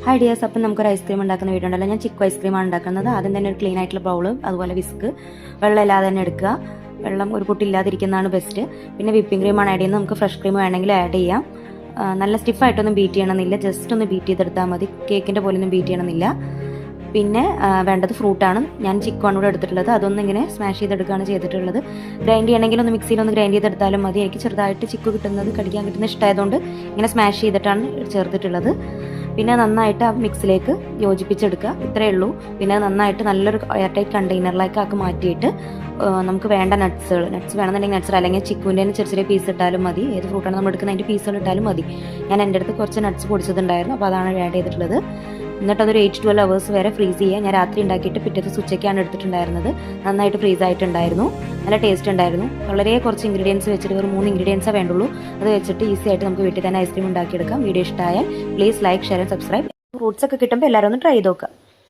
Hi dears, അപ്പം നമുക്കൊരു ice cream ഉണ്ടാക്കുന്ന വീഡിയോ ഉണ്ടല്ലോ. ഞാൻ ചിക്കു ഐസ്ക്രീമാണ് ഉണ്ടാക്കുന്നത്. ആദ്യം തന്നെ ഒരു ക്ലീൻ ആയിട്ടുള്ള ബൗള്, അതുപോലെ വിസ്ക്, വെള്ളം ഇല്ലാതെ തന്നെ എടുക്കുക. വെള്ളം ഒരു പൊട്ടി ഇല്ലാതിരിക്കുന്നതാണ് ബെസ്റ്റ്. പിന്നെ വിപ്പിംഗ് ക്രീമാണ് ആഡ് ചെയ്യുന്നത്. നമുക്ക് ഫ്രഷ് ക്രീം വേണമെങ്കിൽ ആഡ് ചെയ്യാം. നല്ല സ്റ്റിഫായിട്ടൊന്നും ബീറ്റ് ചെയ്യണമെന്നില്ല, ജസ്റ്റ് ഒന്ന് ബീറ്റ് ചെയ്തെടുത്താൽ മതി. കേക്കിൻ്റെ പോലെ ഒന്നും ബീറ്റ് ചെയ്യണമെന്നില്ല. പിന്നെ വേണ്ടത് ഫ്രൂട്ടാണ്. ഞാൻ ചിക്കുവാണ് ഇവിടെ എടുത്തിട്ടുള്ളത്. അതൊന്നും ഇങ്ങനെ സ്മാഷ് ചെയ്തെടുക്കുകയാണ് ചെയ്തിട്ടുള്ളത്. ഗ്രൈൻഡ് ചെയ്യണമെങ്കിൽ ഒന്ന് മിക്സിയിലൊന്ന് ഗ്രൈൻഡ് ചെയ്തെടുത്താലും മതി. എനിക്ക് ചെറുതായിട്ട് ചിക്കു കിട്ടുന്നത്, കടിക്കാൻ കിട്ടുന്ന ഇഷ്ടമായതുകൊണ്ട് ഇങ്ങനെ സ്മാഷ് ചെയ്തിട്ടാണ് ചേർത്തിട്ടുള്ളത്. പിന്നെ നന്നായിട്ട് ആ മിക്സിലേക്ക് യോജിപ്പിച്ചെടുക്കുക, ഇത്രയേ ഉള്ളൂ. പിന്നെ നന്നായിട്ട് നല്ലൊരു എയർ ടൈറ്റ് കണ്ടെയ്നറിലേക്ക് ആക്കി മാറ്റിയിട്ട് നമുക്ക് വേണ്ട നട്ട്സ് വേണമെന്നുണ്ടെങ്കിൽ നട്ട്സ്, അല്ലെങ്കിൽ ചിക്കുവിൻ്റെ ചെറിയ ചെറിയ പീസ് ഇട്ടാലും മതി. ഏത് ഫ്രൂട്ടാണ് നമ്മൾ എടുക്കുന്നത് അതിൻ്റെ പീസുകൾ ഇട്ടാലും മതി. ഞാൻ എൻ്റെ അടുത്ത് കുറച്ച് നട്ട്സ് പൊടിച്ചതുണ്ടായിരുന്നു, അപ്പോൾ അതാണ് ആഡ് ചെയ്തിട്ടുള്ളത്. എന്നിട്ട് അതൊരു 8 to 12 hours വരെ ഫ്രീസ് ചെയ്യുക. ഞാൻ രാത്രി ഉണ്ടാക്കിയിട്ട് പിറ്റേത്തെ ഉച്ചയ്ക്കാണ് എടുത്തിട്ടുണ്ടായിരുന്നത്. നന്നായിട്ട് ഫ്രീസ് ആയിട്ടുണ്ടായിരുന്നു, നല്ല ടേസ്റ്റ് ഉണ്ടായിരുന്നു. വളരെ കുറച്ച് ഇൻഗ്രീഡിയൻസ് വെച്ചിട്ട്, ഒരു 3 ഇൻഗ്രീഡിയൻസേ വേണ്ടുള്ളൂ. അത് വെച്ചിട്ട് ഈസി ആയിട്ട് നമുക്ക് വീട്ടിൽ തന്നെ ഐസ്ക്രീം ഉണ്ടാക്കിയെടുക്കാം. വീഡിയോ ഇഷ്ടമായാൽ please like, share and subscribe. Fruits ഒക്കെ കിട്ടുമ്പോൾ എല്ലാവരും ഒന്ന് ട്രൈ ചെയ്ത് നോക്കുക.